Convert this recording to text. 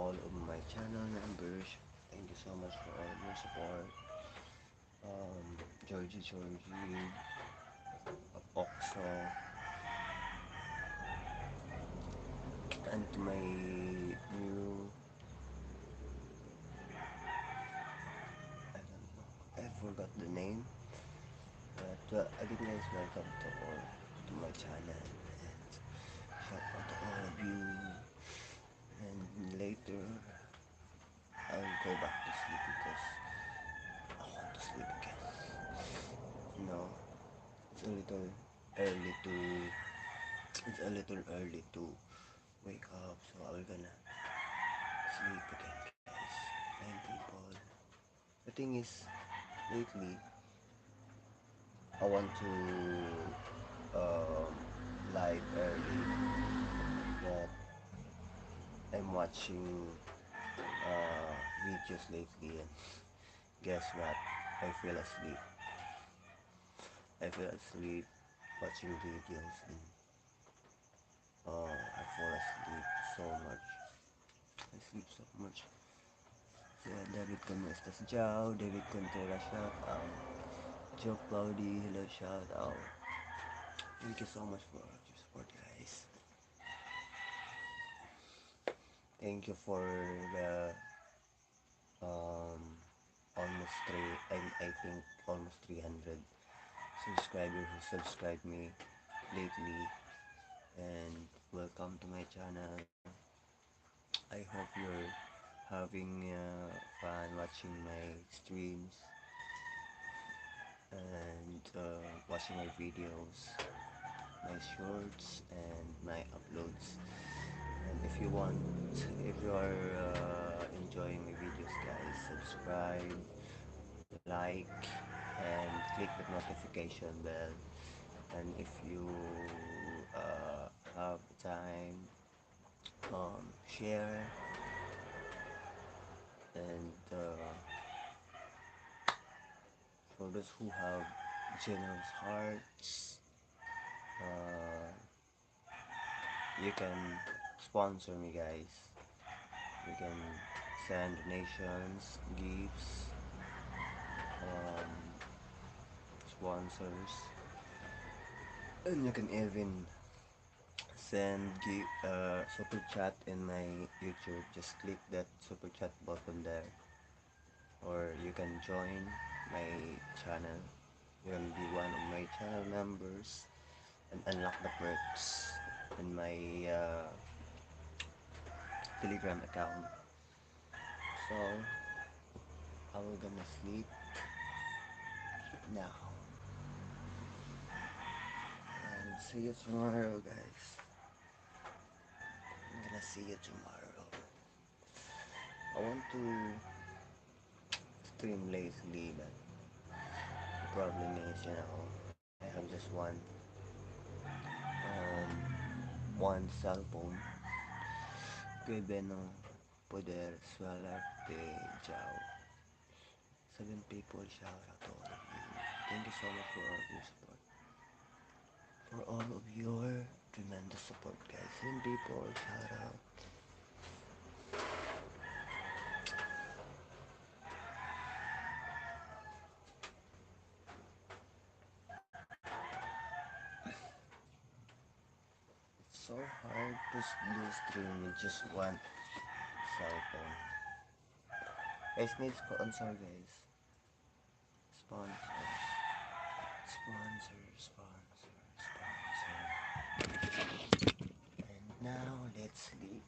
all of my channel members. Thank you so much for all your support. Georgie, Apokso, and to my new, I don't know, I forgot the name. But again, guys, welcome to all to my channel, and shout out to all of you. And later, I'll go back to sleep because I want to sleep again. No, it's a little early to it's a little early to wake up, so I'm gonna sleep again, guys. And people, the thing is, lately I want to live early, but I'm watching videos lately, and guess what? I feel asleep. I feel asleep watching videos, and I fall asleep so much. I sleep so much. Si David Con estás Jao, David Contreras shout out. Joe Cloudy, hello shout out. Thank you so much for your support, guys. Thank you for the um almost I think almost 300 subscribers who subscribed me lately, and welcome to my channel. I hope you're having fun watching my streams and watching my videos, my shorts, and my uploads. And if you want, if you are enjoying my videos, guys, subscribe, like, and click the notification bell. And if you have time, share, and for those who have generous hearts, uh, you can sponsor me, guys. You can send donations, gifts, um, sponsors, and you can even send super chat in my YouTube. Just click that super chat button there, or you can join my channel. You can be one of my channel members and unlock the perks in my Telegram account. So I will gonna sleep now, and see you tomorrow, guys. I'm gonna see you tomorrow. I want to stream lately, but the problem is, I have just one cell phone. Que bueno poder suelarte, Jao. 7 people shout out to all of you. Thank you so much for all of your support. For all of your tremendous support, guys. 7 people shout out. It's so hard to do stream with just one cell phone. Guys, need sponsor, guys. Sponsor. Sponsor. And now let's sleep.